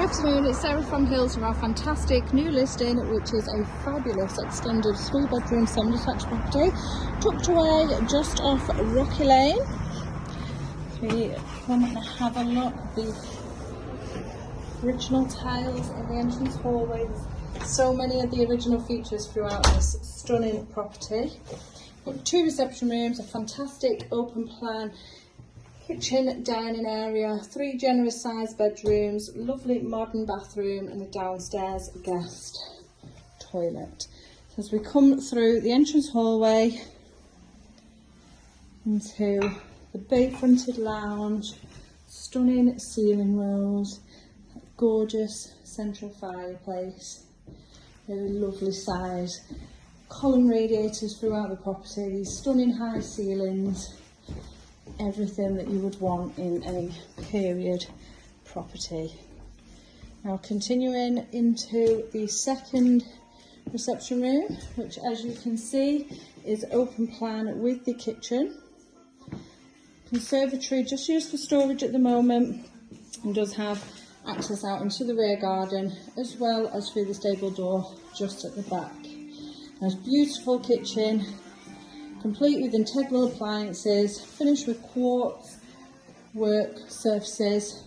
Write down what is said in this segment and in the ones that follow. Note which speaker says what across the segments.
Speaker 1: Good afternoon, it's Sarah from Hills from our fantastic new listing, which is a fabulous extended 3-bedroom semi-detached property tucked away just off Rocky Lane. So we come and have a look at the original tiles in the entrance hallway. There's so many of the original features throughout this stunning property. Got 2 reception rooms, a fantastic open plan kitchen, dining area, 3 generous sized bedrooms, lovely modern bathroom and a downstairs guest toilet. So as we come through the entrance hallway into the bay fronted lounge, stunning ceiling rolls, gorgeous central fireplace, really lovely size, column radiators throughout the property, these stunning high ceilings, everything that you would want in any period property. Now continuing into the second reception room, which as you can see is open plan with the kitchen. Conservatory just used for storage at the moment and does have access out into the rear garden as well as through the stable door just at the back. There's beautiful kitchen, complete with integral appliances, finished with quartz work surfaces,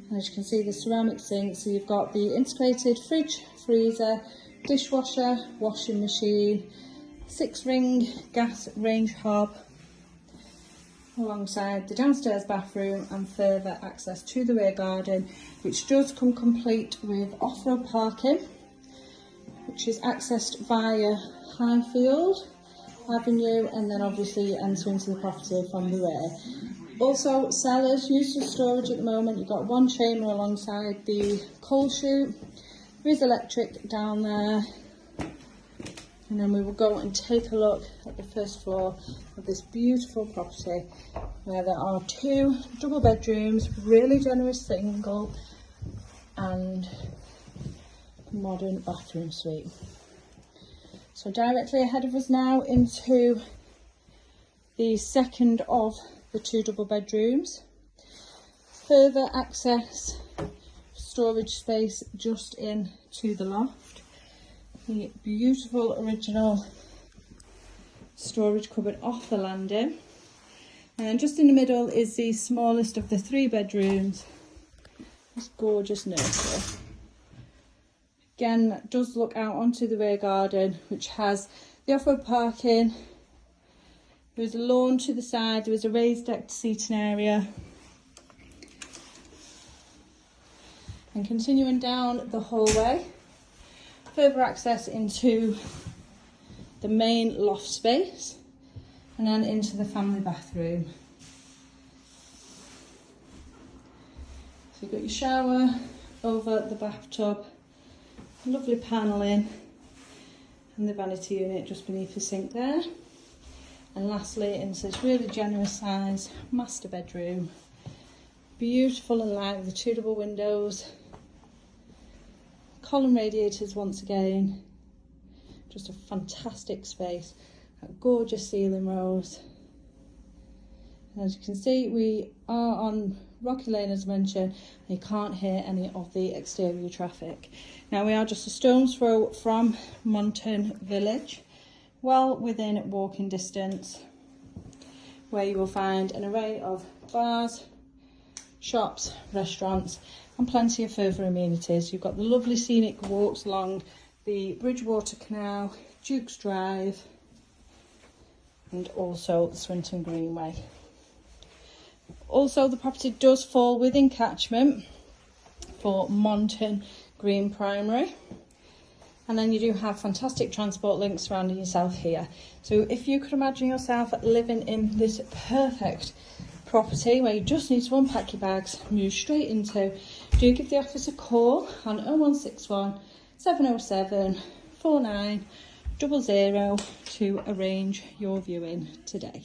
Speaker 1: and as you can see the ceramic sink. So you've got the integrated fridge, freezer, dishwasher, washing machine, 6-ring gas range hob, alongside the downstairs bathroom and further access to the rear garden, which does come complete with off-road parking, which is accessed via Highfield Avenue, and then obviously you enter into the property from the rear. Also cellars used for storage at the moment. You've got 1 chamber alongside the coal chute. There is electric down there, and then we will go and take a look at the first floor of this beautiful property, where there are 2 double bedrooms, really generous single and modern bathroom suite. So directly ahead of us now into the second of the 2 double bedrooms. Further access storage space just into the loft. The beautiful original storage cupboard off the landing. And just in the middle is the smallest of the 3 bedrooms. This gorgeous nursery. Again, that does look out onto the rear garden, which has the off-road parking. There's a lawn to the side, there is a raised decked seating area. And continuing down the hallway, further access into the main loft space, and then into the family bathroom. So you've got your shower over the bathtub, lovely panelling, and the vanity unit just beneath the sink there. And lastly, into this really generous size master bedroom, beautiful and light with the 2 double windows, column radiators once again, just a fantastic space, gorgeous ceiling rolls. And as you can see, we are on Rocky Lane as mentioned, and you can't hear any of the exterior traffic. Now we are just a stone's throw from Monton Village, well within walking distance, where you will find an array of bars, shops, restaurants and plenty of further amenities. You've got the lovely scenic walks along the Bridgewater Canal, Duke's Drive and also the Swinton Greenway. Also, the property does fall within catchment for Monton Green Primary, and then you do have fantastic transport links surrounding yourself here. So if you could imagine yourself living in this perfect property where you just need to unpack your bags, move straight into, do give the office a call on 0161 707 4900 to arrange your viewing today.